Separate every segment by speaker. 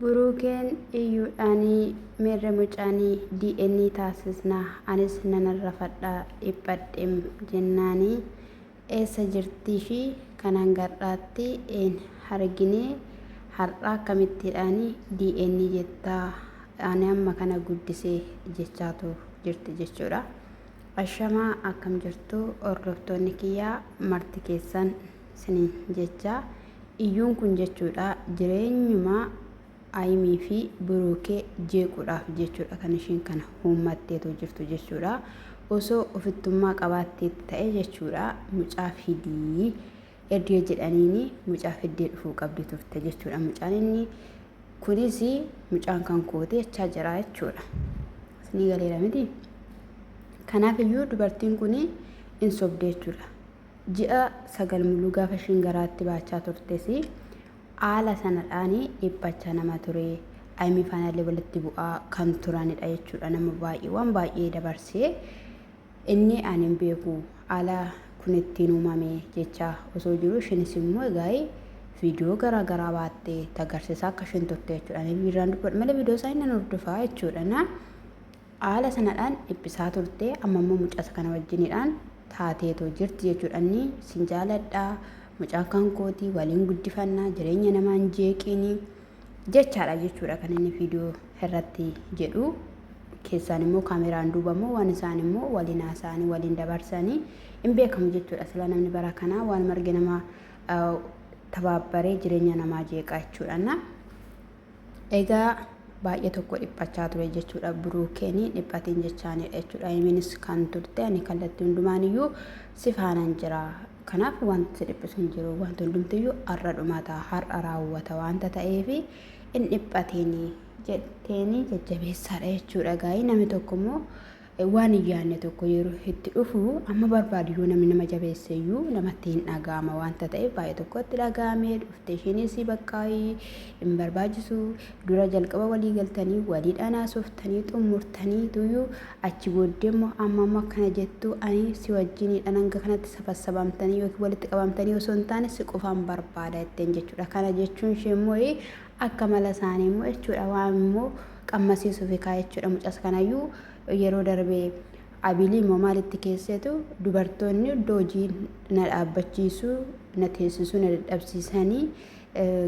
Speaker 1: Buruukeen iyyuudhaanii meerre mucaanii DNA taasisnaa anis nanarra fadhaa dhiphadheem jennaanii eessa jirtiishii kanaan gar'aatti een harginee har'aa akkamittiidhaanii DNA jettaa ani amma kana guddisee jechaatu jirti jechuudha. Ashamaa akkam jirtu hordoftoonni kiyyaa marti keessan siniin jecha iyyuun kun jechuudha jireenyuma Aimii fi Buruukee jeequudhaaf jechuudha kan ishiin kana uummatteetu jirtu jechuudha. Osoo ofittummaa qabaattee ta'e jechuudha mucaa fidii erga jedhaniini mucaa fiddee dhufuu qabdi turte jechuudha. Mucaan inni kunis mucaan kan kootee jechaa jira jechuudha. Isinii galeera miti. Kanaaf iyyuu dubartiin kun hin sobdee jechuudha. Ji'a 9 muluu gaafa ishiin garaatti baachaa turtes haala sanadhaanii dhiphachaa nama ture. Aimii faanallee walitti bu'aa kan turanidha jechuudha. Nama baay'ee waan baay'ee dabarsee inni ani hin beeku haala kun ittiin uumame jecha osoo jiru ishinis immoo egaa viidiyoo garaa garaa baattee agarsiisaa akka ishiin turte jechuudha. Ani biiraan dubbadha malee viidiyoo isaa inni hordofaa jechuudha. Haala sanadhaan dhiphisaa turte amma immoo mucaa kana wajjinidhaan taateetoo jirti jechuudha. Inni sin jaaladhaa mucaan kan kootii waliin guddifannaa jireenya namaa hin jeeqini jechaadha jechuudha kan inni viidiyoo irratti jedhu. Keessaan immoo kaameraan duuba immoo waan isaan immoo waliin haasa'anii waliin dabarsanii hin beekamu jechuudha. Sila namni bara kanaa waan marge nama tabaabbaree jireenya namaa jeeqaa jechuudha. Egaa baay'ee tokko dhiphachaa ture jechuudha. Buruukeen dhiphatiin jechaanidha jechuudha. Aimiinis kan turte ani kallattii hundumaan iyyuu si faanaan jira. Kanaaf wanti dhiphisu hin jiru. Wanti hundumtiyyuu har'a dhumata har'a raawwata wanta ta'eef hin dhiphateeni jetteeni jajjabeessaadha jechuudha. Gaa'ii namni tokko immoo waan hin yaadne tokko yeroo itti dhufu amma barbaadu namni nama jabeesseyyuu namatti hin dhaga'ama wanta ta'eef baay'ee tokkotti dhaga'amee dhufte ishiinis bakka hin barbaachisu dura jalqaba walii galtanii waliidhaan haasoftanii xumurtanii tuyyuu achi booddee immoo amma akkana jettu ani si wajjinidha hanga kanatti safassabamtanii yookiin walitti qabamtanii osoo hin taane si qofaan barbaada jetteen jechuudha. Kana jechuun ishee immoo akka mala isaanii immoo jechuudha waan immoo qammasiisuuf kaa jechuudha. Mucas kanayyuu yeroo darbee abilii immoo maalitti keessetu dubartoonni iddoo hojii na dhaabbachiisu na teessisu na dadhabsiisanii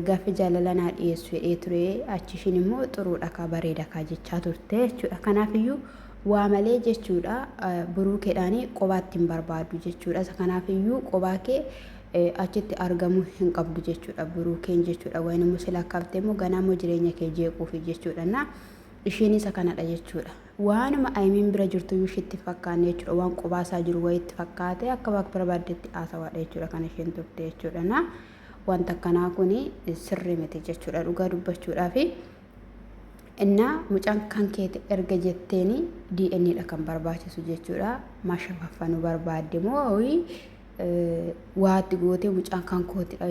Speaker 1: gaaffii jaalala naa dhiyeessu jedhee ture achi ishiin immoo xuruudha kaa bareeda kaa jechaa turte jechuudha. Kanaaf iyyuu waa malee jechuudha Buruukeedhaan qobaatti hin barbaadu jechuudha. Kanaaf iyyuu qobaa kee achitti argamuu hin qabdu jechuudha Buruukeen jechuudha. Waan immoo sila qabte immoo ganaa immoo jireenya kee jeequuf jechuudha. Ishiin isa kanadha jechuudha. Waanuma Aimiin bira jirtu iyyuu ishiitti fakkaanne jechuudha. Waan qobaasaa jiru wayiitti fakkaate akka bakka barbaadetti haasawaadha jechuudha kan isheen turte jechuudha. Wanta akkanaa kun sirrii miti jechuudha dhugaa dubbachuudhaaf. Innaa mucaan kan keeti erga jetteeni DNAdha kan barbaachisu jechuudha. Mashafaffanuu barbaadde moo waatti gootee mucaan kan kootidha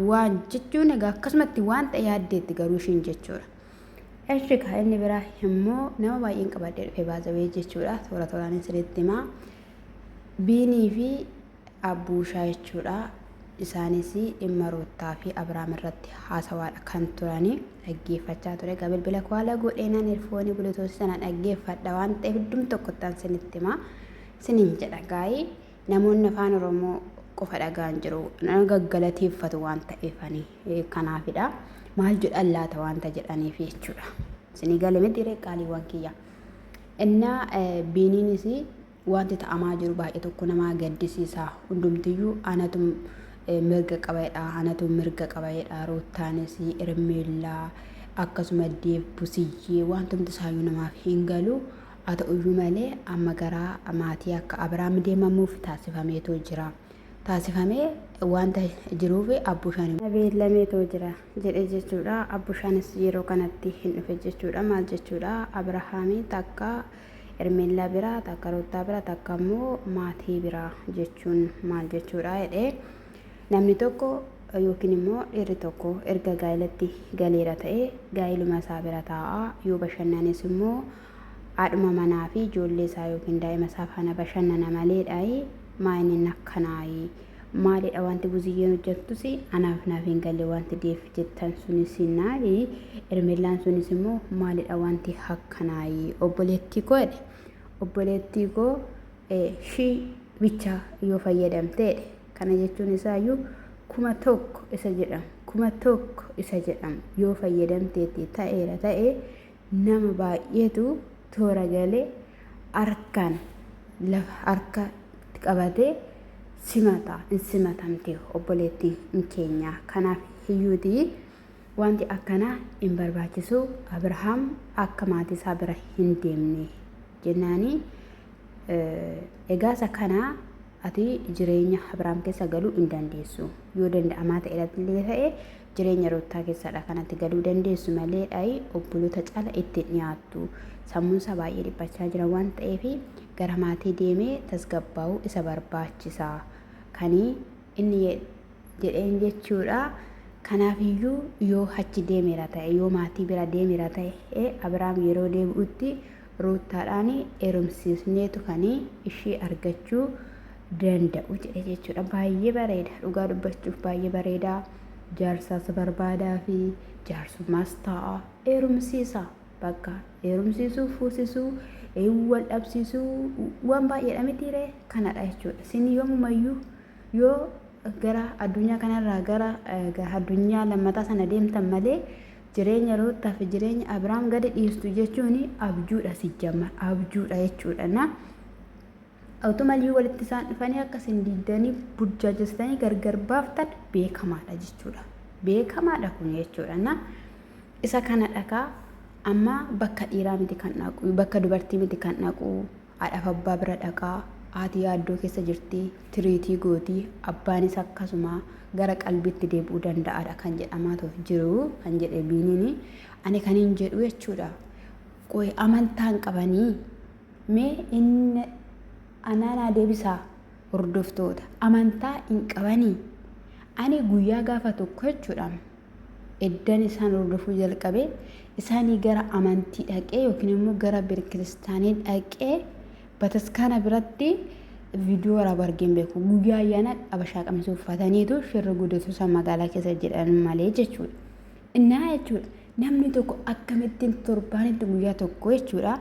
Speaker 1: waan jechuun egaa akkasumatti waan ta'e yaaddeetti garuu ishiin jechuudha. Egaa inni biraa immoo nama baay'een qabadee dhufee baasawee jechuudha. Toora tooraan isinitti himaa Biinii fi Abbuushaa jechuudha. Isaanis dhimma Roottaa fi Abiraam irratti haasawaadha kan turanii dhaggeeffachaa ture. Egaa bilbila koala godheenaan erfoonii bultoota sana dhaggeeffadha waan ta'eef iddum tokkottaan isinitti himaa isiniin jedha gaa'ii. Namoonni afaan Oromoo qofa dhagaan jiru gaggalateeffatu waan ta'eefanii kanaafidha. Maal jedhan laata wanta jedhaniif jechuudha. Isinii galee miti qaaliiwwan kiyya. Innaa Biiniinis wanti ta'amaa jiru baay'ee tokko nama gaddisiisa. Hundumtiyyuu anatu mirga qabaadha anatu mirga qabaadha. Roottaanis Ermeellaa akkasuma Deef Busiyyee wantumti isaayyuu namaaf hin galu. Haa ta'uyyuu malee amma garaa maatii akka Abiraam deemamuuf taasifameetoo jira. Taasifamee wanta jiruuf Abbuushaan beellameetoo jira jedhee jechuudha. Abbuushaanis yeroo kanatti hin dhufe jechuudha. Maal jechuudha Abirahaamii takka Ermeellaa biraa takka Roottaa biraa takka immoo maatii biraa jechuun maal jechuudha jedhee namni tokko yookiin immoo dhiirri tokko erga gaa'ilatti galeera ta'e gaa'iluma isaa bira taa'aa yoo bashannanes immoo haadhuma manaa fi ijoollee isaa yookiin daa'ima isaa faana bashannana maleedha. Maayiniin akkanaayi maalidha wanti buziyyeen hojjettus anaaf naaf hin galle wanti deef jettan sunis naayi Ermeellaan sunis immoo maalidha wanti hakkanaayi obboleettii koo shii bicha yoo fayyadamteedha kana jechuun isaayyuu kuma tokko isa jedham yoo fayyadamteetti ta'ee nama baay'eetu toora galee harkaan lafa harka qabatee simatamte obboleettiin keenya kanaaf hiyyuutii wanti akkanaa hin barbaachisu Abrahaam akka maatii isaa bira hin deemne jennaani egaasa kanaa ati jireenya Abrahaam keessa galuu hin dandeessu yoo danda'amaa ta'e ta'e jireenya Ruutaa keessadha kanatti galuu dandeessu malee dhayi obboloota cala itti dhiyaattu sammuunsa baay'ee dhiphachaa jira waan ta'eef gara maatii deemee tasgabbaa'uu isa barbaachisa kanii inni jedheen jechuudha kanaafiyyuu yoo achi deemeera ta'e yoo maatii bira deemeera ta'e Abrahaam yeroo deebi'utti Ruutaadhaan heerumsiisneetu kanii ishee argachuu danda'u jedhe jechuudha baay'ee bareeda dhugaa dubbachuuf baay'ee bareeda jaarsaas barbaadaa fi jaarsummaas ta'a heerumsiisa bakka heerumsiisuu fuusisuu wal dhabsiisuu waan baay'eedha mitiiree kanadha jechuudha isin yoomumayyuu yoo gara addunyaa kanarraa gara addunyaa lammataa sana deemtan malee jireenya Ruutaa fi jireenya Abrahaam gadi dhiistu jechuun abjuudha sijjamar abjuudha jechuudha na automaaliyyuu walitti isaan dhufanii akkasiin diddanii burjaajessanii gargar baaftan beekamaadha jechuudha beekamaadha kun jechuudha na isa kana dhagaa amma bakka dhiiraa miti kan dhaqu bakka dubartii miti kan dhaqu haadhaaf abbaa bira dhaqaa haati yaaddoo keessa jirti tiriitii gootii abbaanis akkasuma gara qalbiitti deebi'uu danda'aadha kan jedhamaa jiru kan jedhe biiniin ani kan hin jedhu jechuudha qoy amantaan qabanii mee inni anaanaa deebisaa hordoftoota amantaa hin qabanii ani guyyaa gaafa tokko jechuudha eddan isaan hordofuu jalqabe isaanii gara amantii dhaqee yookiin immoo gara kiristaanii dhaqee bataskaana biratti viidiyoo waraaba argeen beeku guyyaa ayyaana abashaa qamisuu uffataniitu shirri guddatu san magaalaa keessa jedhan malee jechuudha innaa jechuudha namni tokko akkamittiin torbaanitti guyyaa tokko jechuudha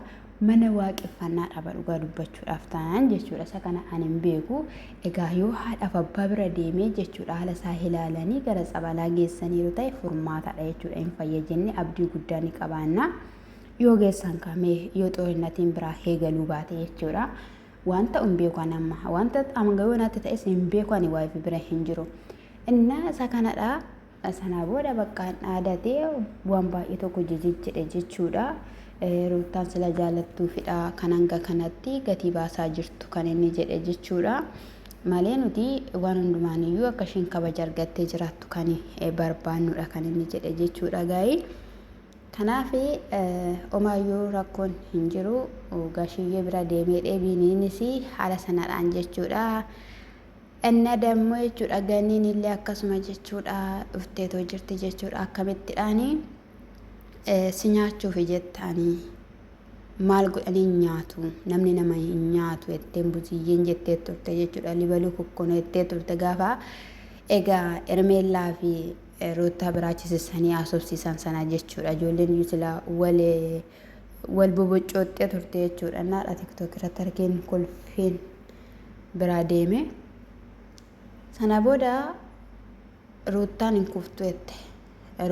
Speaker 1: mana waaqeffannaa dhaba dhugaa dubbachuudhaaf ta'an jechuudha isa kana ani hin beeku egaa yoo haadhaaf abbaa bira deemee jechuudha haala isaa ilaalanii gara tsabalaa geessaniiru ta'e furmaataadha jechuudha hin fayyajenne abdii guddaa ni qabaanna yoo geessan kamee yoo xoorinnatiin biraa eegaluu baate jechuudha wanta hin beeku amma wanta amangayoo naatti ta'es hin beeku ani waafi bira hin jiru innaa isa kanadha sana booda bakka dhaadatee waan baay'ee tokko jijjiidhe jechuudha Ruutaan sila jaalattuufidha kan hanga kanatti gatii baasaa jirtu kan inni jedhe jechuudha malee nuti waan hundumaaniyyuu akka isheen kabaja argattee jiraattu kan barbaannudha kan inni jedhe jechuudha gaa'ii kanaaf omaayyuu rakkoon hin jiru gashiyyee bira deemee dheebiiniinis haala sanadhaan jechuudha inna dammoo jechuudha ganniin illee akkasuma jechuudha dhufteetoo jirti jechuudha akkamittidhaanii si nyaachuuf jettanii maal godhanii nyaatu namni nama hin nyaatu jetteen buziyyeen jettee turte jechuudha libaluu kokkono jettee turte gaafa egaa Ermeellaa fi Ruutaa biraachisisanii haasofsiisan sana jechuudha ijoolleen sila wal boboccoottee turte jechuudha naadha tiktook irratti argeen kolfeen biraa deeme sana booda Ruutaan hin kuftu jette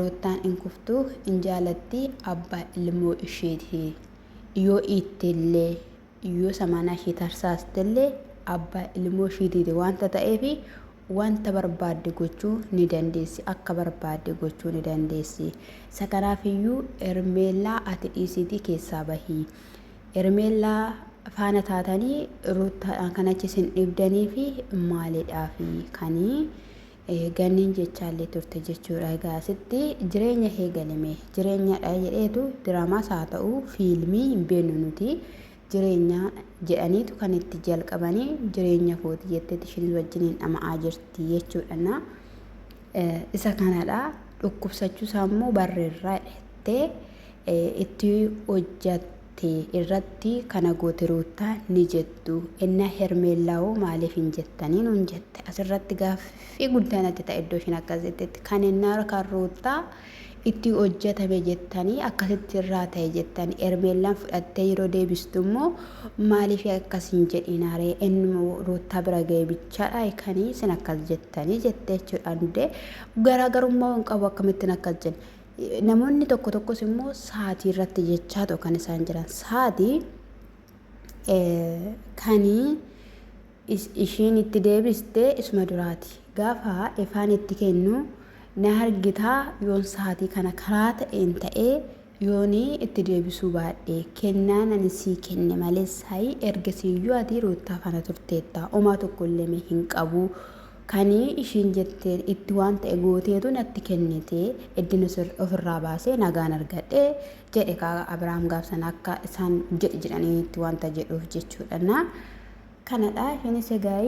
Speaker 1: Ruutaan hin kuftu hin jaalatti abbaa ilmoo isheeti yoo ittillee yoo samanaa ishee tarsaastellee abbaa ilmoo isheetiiti wanta ta'eefi wanta barbaadde gochuu ni dandeessi akka barbaadde gochuu ni dandeessi isa kanaafiyyuu Ermeellaa ati dhiisitii keessaa bahii Ermeellaa faana taatanii Ruutaadhaan kan achi isin dhibdanii fi maalidhaafi kanii ganniin jechaallee turte jechuudha egaa asitti jireenya eegalame jireenyadha jedheetu diraamaas haa ta'u fiilmii hin beeknu nuti jireenya jedhaniitu kan itti jalqabanii jireenya kooti jetteetti isheen wajjiniin dhama'aa jirti jechuudha isa kanadha dhukkubsachuusaa immoo barreerraa hidhattee itti hojjatte turte irratti kana goote Ruutaa ni jettu. Inna Hermeellaa'oo maaliif hin jettanii nuun jette. Asirratti gaaffii guddaan natti ta'e iddoo ishiin akkas jettetti. Kan innaa kan Ruutaa itti hojjetame jettanii akkasitti irraa ta'e jettanii Hermeellaan fudhattee yeroo deebistu immoo maaliif akkas hin jedhinaaree inni Ruutaa bira ga'e bichaadha kanii isin akkas jettanii jettee jechuudha. Garaagarummaa hin qabu akkamittiin akkas jenna. Namoonni tokko tokkos immoo sa'aatii irratti jechaa ta'u kan isaan jiran sa'aatii kanii ishiin itti deebistee isuma duraati gaafa ifaan itti kennu na argitaa yoon sa'aatii kana karaa ta'een ta'ee yoonii itti deebisuu baadhee kennaan ani sii kenne malee saayii ergasiiyyuu ati Ruutaa kana turteetta homaa tokkollee hin qabu. Kanii ishiin jetteen itti waan ta'e gooteetu natti kennite iddina ofirraa baasee nagaan argadhe jedhe Abiraam gaafsan akka isaan jedhanii itti wanta jedhuuf jechuudha. Kanadha ishiinis egaa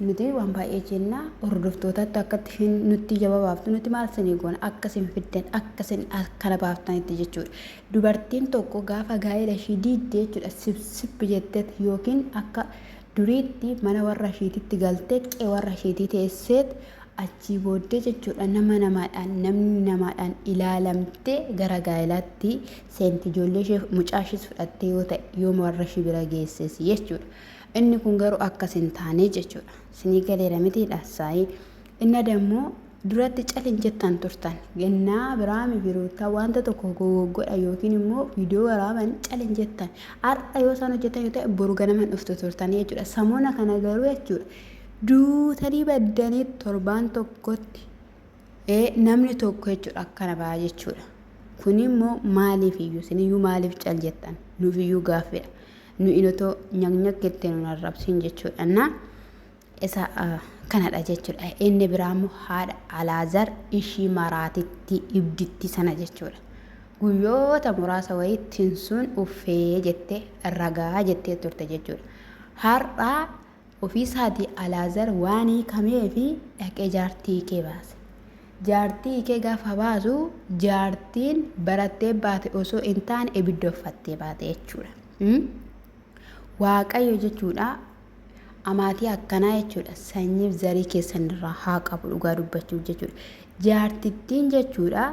Speaker 1: nuti waan baay'ee jenna hordoftootatti akkatti ishiin nutti jababaaftu nuti maal isinii goona akkasin fiddan akkasin akkana baaftanitti jechuudha. Dubartiin tokko gaafa gaa'ela ishii diiddee jechuudha sibsib jetteet yookiin akka duriitti mana warra ishiititti galtee qe'ee warra ishiitii teesseet achii booddee jechuudha namni namaadhaan ilaalamtee gara gaa'elaatti seenti ijoollee ishee mucaa ishees fudhattee yoo ta'e yooma warra ishii bira geessees jechuudha. Inni kun garuu akkas hin taane jechuudha. Sinii galeera mitiidha saayii. Inni dammoo duratti calin jettan turtan gennaa Abiraamii fi Ruutaa wanta tokko godha yookiin immoo viidiyoo waraaban calin jettan har'a yoo isaan hojjetan yoo ta'e boru ganaman dhuftu turtanii jechuudha. Samoona kana garuu jechuudha duutanii baddanii torbaan tokkotti namni tokko jechuudha akkana ba'a jechuudha. Kun immoo maaliif iyyuu siniyyuu maaliif cal jettan nuuf iyyuu gaaffidha. Nu inotoo nyaqnyaqettee nun arrabsiin jechuudha. Isa kanadha jechuudha. Inni biraammoo haadha Alaazar ishii maraatitti ibditti sana jechuudha. Guyyoota muraasa wayiitiin sun uffee jettee ragaa jettee turte jechuudha. Har'aa ofii isaatii Alaazar waan hiikamee fi dhaqee jaartii kee baase. Jaartii kee gaafa baasu jaartiin barattee baate osoo hin taane ibidda uffattee baate jechuudha. Waaqayyo jechuudha. Amaatii akkanaa jechuudha sanyiif zarii keessan irraa haa qabu dhugaa dubbachuuf jechuudha. Jaartittiin jechuudha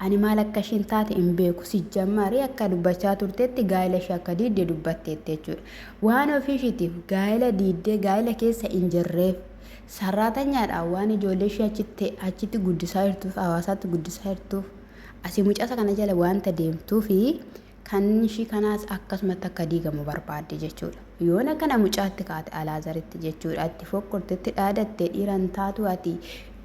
Speaker 1: ani maal akka ishiin taate hin beeku si jammarii akka dubbachaa turteetti gaa'ela ishee akka diiddee dubbatteetti jechuudha. Waan ofii ishiitiif gaa'ela diiddee gaa'ela keessa hin jirreef sarraatanyaadhaan waan ijoollee ishee achitti guddisaa jirtuuf hawaasaatti guddisaa jirtuuf asii mucaasa kana jala waanta deemtuufi kan ishii kanaas akkasumatti akka diigamu barbaadde jechuudha. Yoona kana mucaatti kaate Alaazaritti jechuudha. Itti fokkortetti dhaadattee dhiiran taatu ati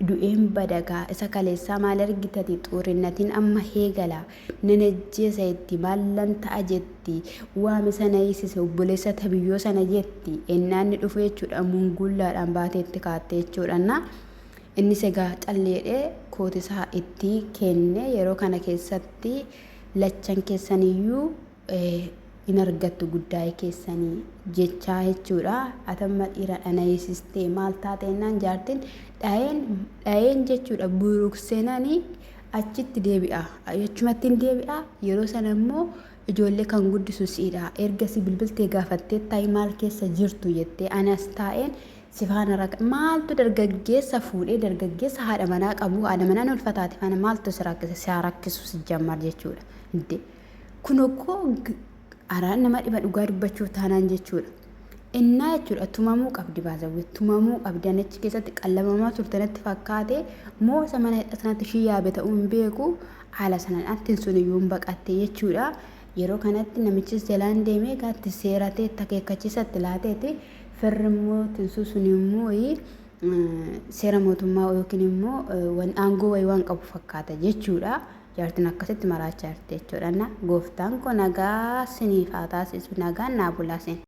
Speaker 1: du'een badagaa isa kaleessaa maal argitati xurinnatiin amma heegala nanajjeesa itti maallan ta'a jetti waami sana hiisise obboleessa tabiyyoo sana jetti ennaanni dhufu jechuudha mungullaadhaan baateetti kaatte jechuudha. Innis egaa calleedhee kootisaa itti kenne yeroo kana keessatti lachan keessaniyyuu in argattu guddaa keessanii jechaa jechuudha. Atamma dhiira dhanaayisistee maal taateenaan jaartiin dhayeen jechuudha burukseenanii achitti deebi'a jechumatti hin deebi'a yeroo sana immoo ijoollee kan guddisu siidha ergasii bilbiltee gaafattee ta'i maal keessa jirtu jettee anas taa'een sifaana raga maaltu dargaggeessa fuudhee dargaggeessa haadha manaa qabu haadha manaa ulfataati faana maaltu si rakkisu si jammar jechuudha. Kun okkoo araan nama dhiba dhugaa dubbachuuf taanaan jechuudha. Innaa jechuudha tumamuu qabdi baasawwi tumamuu qabdi achi keessatti qallabamaa turtanatti fakkaate moo samana hidhatanatti ishii yaabe ta'uu hin beeku haala sanaan attiin sun iyyuu baqatte jechuudha. Yeroo kanatti namichis jalaan deemee gaatti seeratee takeekkachiisatti laateeti firrimmoo tinsuu sun immoo seera mootummaa yookiin immoo aangoo wayii waan qabu fakkaata jechuudha. Jaartiin akkasitti maraachaa jirti jechuudha. Gooftaan kun nagaa siniif haa taasisu nagaan naa bulaasin.